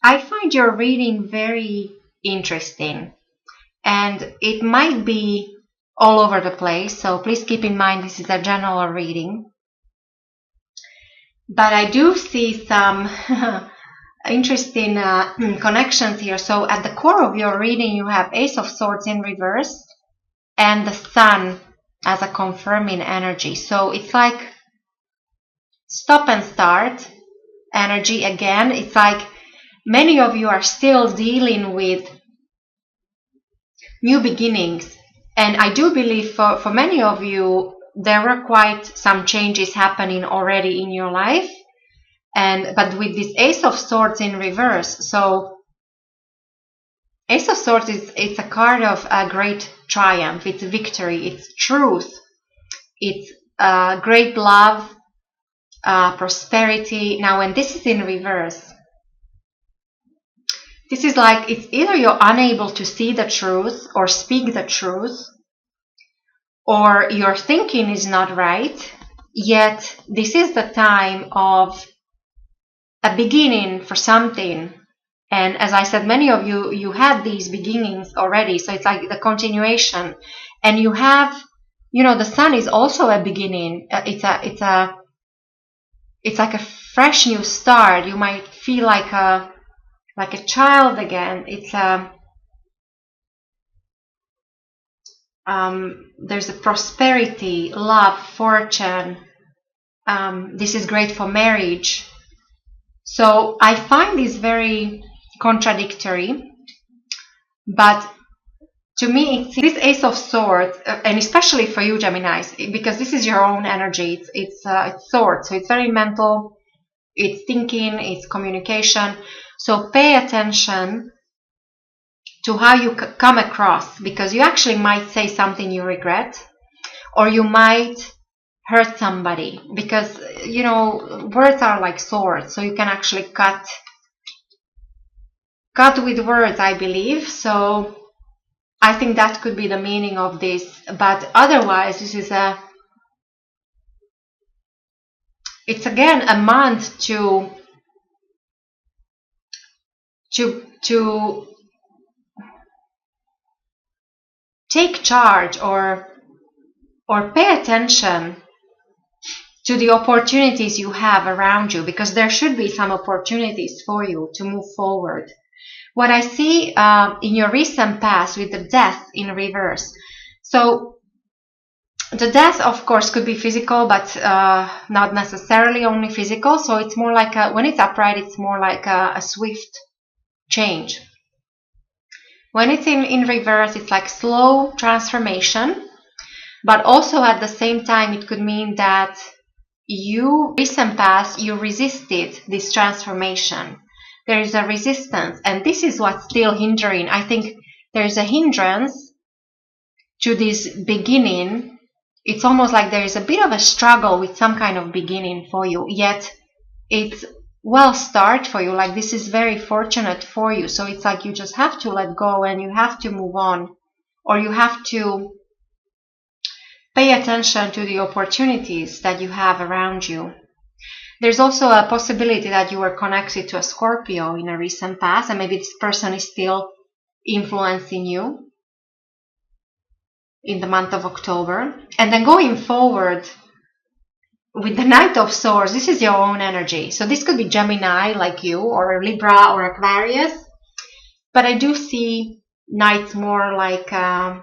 I find your reading very interesting, and it might be all over the place, so please keep in mind this is a general reading. But I do see some interesting connections here. So at the core of your reading, you have Ace of Swords in reverse and the Sun as a confirming energy. So it's like stop and start energy again. It's like many of you are still dealing with new beginnings. And I do believe for many of you, there were quite some changes happening already in your life. But with this Ace of Swords in reverse, so Ace of Swords it's a card of a great triumph, it's victory, it's truth, it's great love, prosperity. Now when this is in reverse, this is like it's either you're unable to see the truth or speak the truth, or your thinking is not right, yet this is the time of a beginning for something. And as I said, many of you had these beginnings already, so it's like the continuation. And you have, the Sun is also a beginning. It's like a fresh new start. You might feel like a child again. It's there's a prosperity, love, fortune. This is great for marriage. So I find this very contradictory, but to me, it's this Ace of Swords, and especially for you, Geminis, because this is your own energy. It's swords, so it's very mental. It's thinking, it's communication. So pay attention to how you come across, because you actually might say something you regret, or you might hurt somebody, because words are like swords, so you can actually cut with words, I believe. So I think that could be the meaning of this. But otherwise, this is it's again a month to take charge or pay attention to the opportunities you have around you, because there should be some opportunities for you to move forward. What I see in your recent past with the Death in reverse. So the death, of course, could be physical, but not necessarily only physical. So it's more like when it's upright, it's more like a swift change. When it's in reverse, it's like slow transformation, but also at the same time, it could mean that recent past, you resisted this transformation. There is a resistance, and this is what's still hindering. I think there's a hindrance to this beginning. It's almost like there is a bit of a struggle with some kind of beginning for you, yet it's well start for you. Like this is very fortunate for you. So it's like you just have to let go and you have to move on, or you have to pay attention to the opportunities that you have around you. There's also a possibility that you were connected to a Scorpio in a recent past, and maybe this person is still influencing you in the month of October. And then going forward with the Knight of Swords, this is your own energy. So this could be Gemini like you, or Libra or Aquarius. But I do see Knights more like an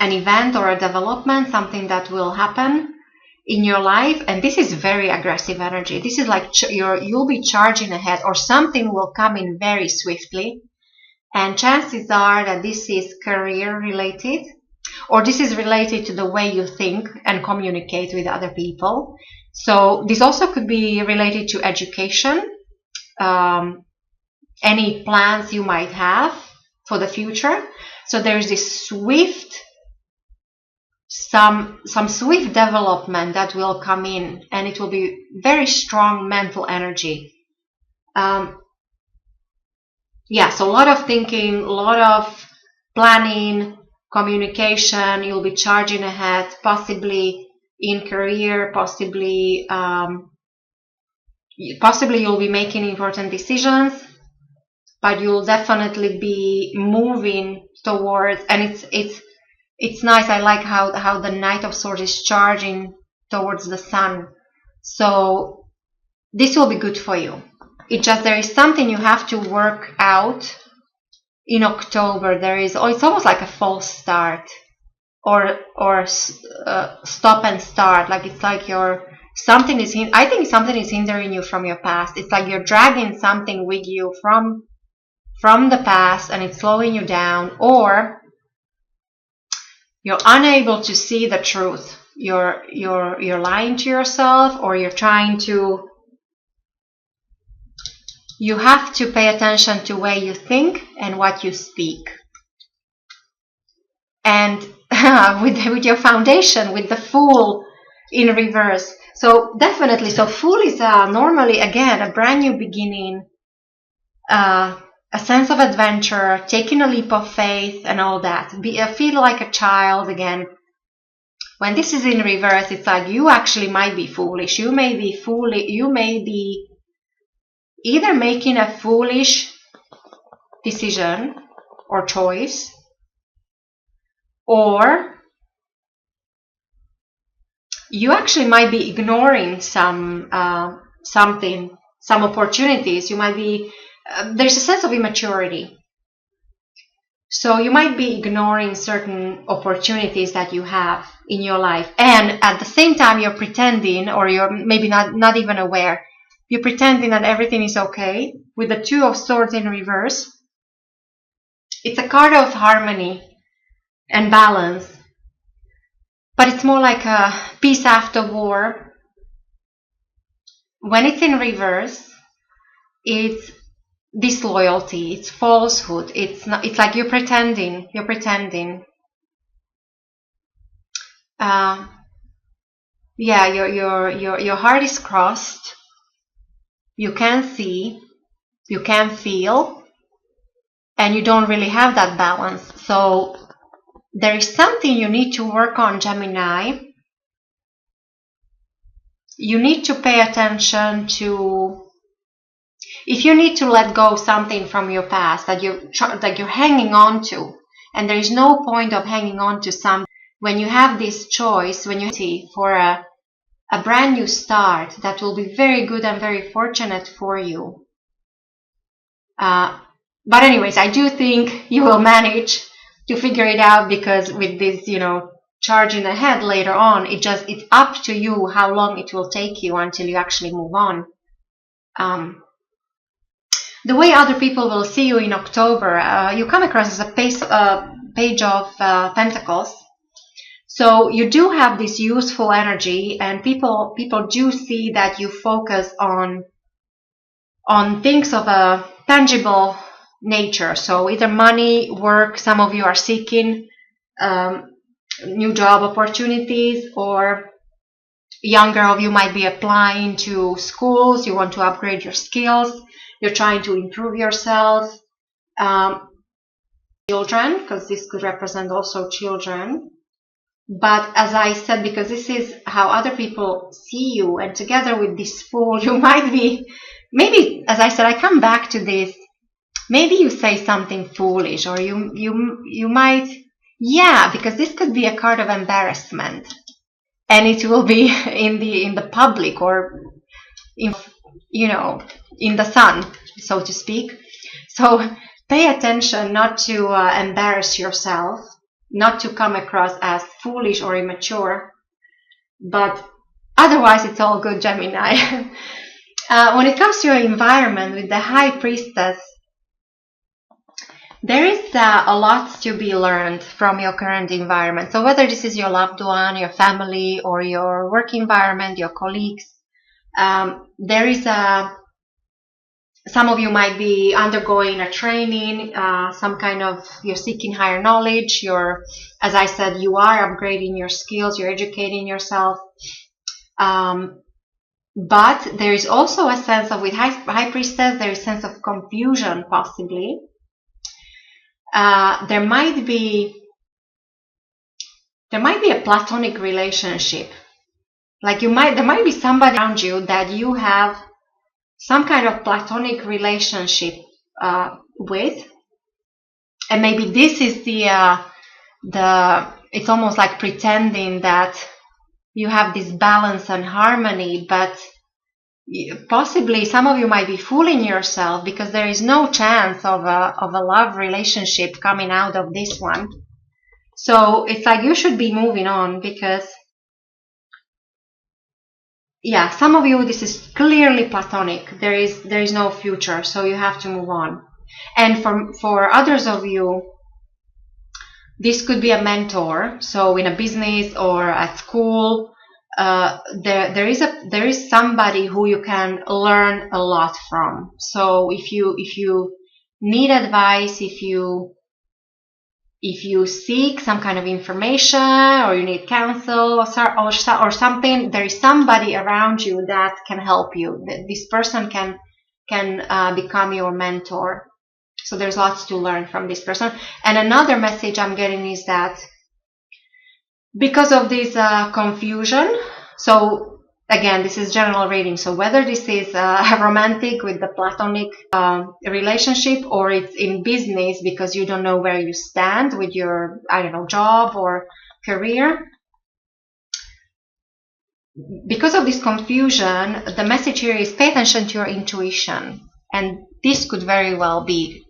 event or a development, something that will happen in your life. And this is very aggressive energy. This is like you'll be charging ahead, or something will come in very swiftly. And chances are that this is career related, or this is related to the way you think and communicate with other people. So this also could be related to education, any plans you might have for the future. So there's this swift, some swift development that will come in, and it will be very strong mental energy. So a lot of thinking, a lot of planning, communication. You'll be charging ahead, possibly in career, possibly Possibly you'll be making important decisions, but you'll definitely be moving towards, and it's nice. I like how the Knight of Swords is charging towards the sun. So this will be good for you. There is something you have to work out in October. It's almost like a false start, or stop and start. Like it's like I think something is hindering you from your past. It's like you're dragging something with you from the past, and it's slowing you down, or you're unable to see the truth. You're lying to yourself, or you have to pay attention to where you think and what you speak. And with your foundation, with the Fool in reverse. So definitely, Fool is normally, again, a brand new beginning, a sense of adventure, taking a leap of faith and all that. Feel like a child again. When this is in reverse, it's like you actually might be foolish. You may be either making a foolish decision or choice, or you actually might be ignoring some opportunities. You might be there's a sense of immaturity. So you might be ignoring certain opportunities that you have in your life, and at the same time you're pretending, or you're maybe not even aware. You're pretending that everything is okay. With the Two of Swords in reverse, it's a card of harmony and balance, but it's more like a peace after war. When it's in reverse, it's disloyalty, it's falsehood. It's like you're pretending. Your heart is crossed. You can see, you can feel, and you don't really have that balance. So there is something you need to work on, Gemini. You need to pay attention to, if you need to let go something from your past that you're hanging on to, and there is no point of hanging on to something when you have this choice, when you for a brand new start that will be very good and very fortunate for you. But anyways, I do think you will manage to figure it out, because with this, charging ahead later on, it's up to you how long it will take you until you actually move on. The way other people will see you in October, you come across as a page of Pentacles. So you do have this useful energy, and people do see that you focus on things of a tangible nature. So either money, work, some of you are seeking new job opportunities, or younger of you might be applying to schools. You want to upgrade your skills. You're trying to improve yourself. Children, because this could represent also children. But as I said, because this is how other people see you, and together with this Fool, you might be, maybe, as I said, I come back to this, maybe you say something foolish, or you might, because this could be a card of embarrassment, and it will be in the public, or in the sun, so to speak. So pay attention not to embarrass yourself, not to come across as foolish or immature, but otherwise it's all good, Gemini. When it comes to your environment with the High Priestess, there is a lot to be learned from your current environment. So whether this is your loved one, your family, or your work environment, your colleagues, there is some of you might be undergoing a training, you're seeking higher knowledge, as I said, you are upgrading your skills, you're educating yourself. But there is also a sense of, with High Priestess, there is a sense of confusion, possibly. There might be a platonic relationship. Like there might be somebody around you that you have some kind of platonic relationship with, and maybe this is the it's almost like pretending that you have this balance and harmony, but possibly some of you might be fooling yourself, because there is no chance of a love relationship coming out of this one. So it's like you should be moving on, because yeah, some of you, this is clearly platonic. There is no future, so you have to move on. And for others of you, this could be a mentor. So in a business or at school, there is somebody who you can learn a lot from. So if you need advice, if you seek some kind of information, or you need counsel or something, there is somebody around you that can help you. This person can become your mentor. So there's lots to learn from this person. And another message I'm getting is that because of this confusion, so again, this is general reading, so whether this is romantic with the platonic relationship, or it's in business because you don't know where you stand with your, I don't know, job or career, because of this confusion, the message here is pay attention to your intuition. And this could very well be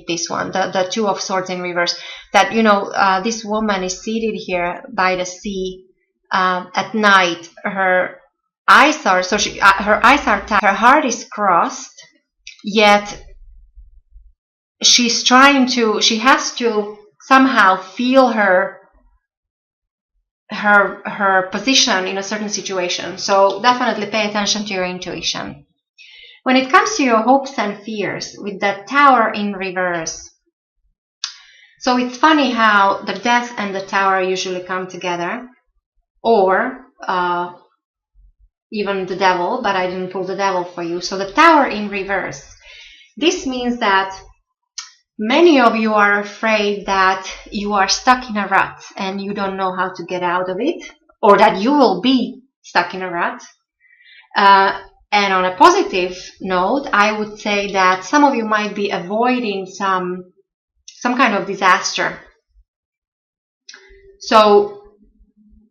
this one, the Two of Swords in reverse, that, you know, this woman is seated here by the sea at night. Her eyes are her eyes are tight, her heart is crossed, yet she has to somehow feel her position in a certain situation. So definitely pay attention to your intuition. When it comes to your hopes and fears, with the Tower in reverse, so it's funny how the Death and the Tower usually come together, or even the Devil, but I didn't pull the Devil for you. So the Tower in reverse, this means that many of you are afraid that you are stuck in a rut and you don't know how to get out of it, or that you will be stuck in a rut. And on a positive note, I would say that some of you might be avoiding some kind of disaster. So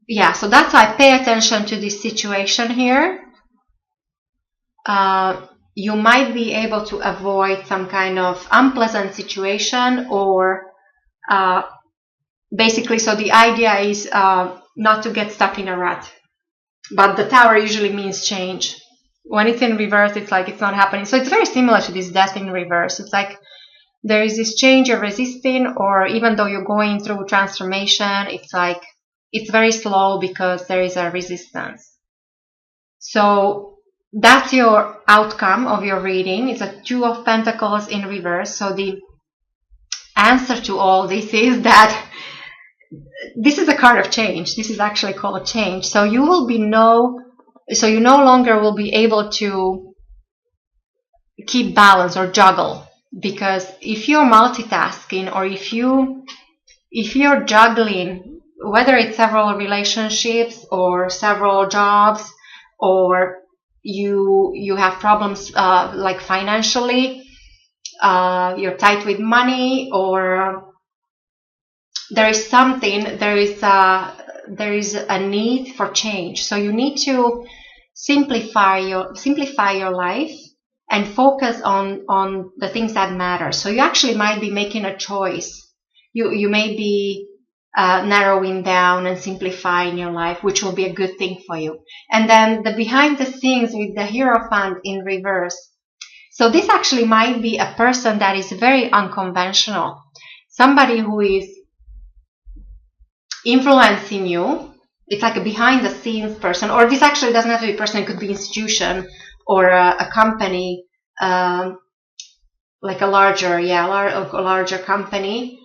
yeah, so that's why I pay attention to this situation here. You might be able to avoid some kind of unpleasant situation, or basically, so the idea is not to get stuck in a rut. But the Tower usually means change. When it's in reverse, it's like it's not happening. So it's very similar to this Death in reverse. It's like there is this change you're resisting, or even though you're going through transformation, it's like it's very slow because there is a resistance. So that's your outcome of your reading. It's a Two of Pentacles in reverse. So the answer to all this is that this is a card of change. This is actually called a change. So you no longer will be able to keep balance or juggle, because if you're multitasking, or if you're juggling, whether it's several relationships or several jobs, or you have problems like financially, you're tight with money, or there is a need for change. So you need to simplify your life and focus on the things that matter. So you actually might be making a choice. You may be narrowing down and simplifying your life, which will be a good thing for you. And then the behind the scenes with the Hierophant in reverse. So this actually might be a person that is very unconventional, somebody who is influencing you. It's like a behind the scenes person, or this actually doesn't have to be a person. It could be institution or a company, like a larger company,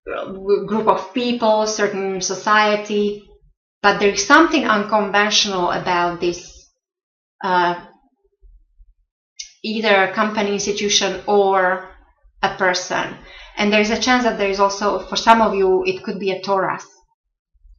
group of people, certain society. But there is something unconventional about this, either a company, institution, or a person. And there is a chance that there is also, for some of you, it could be a Taurus.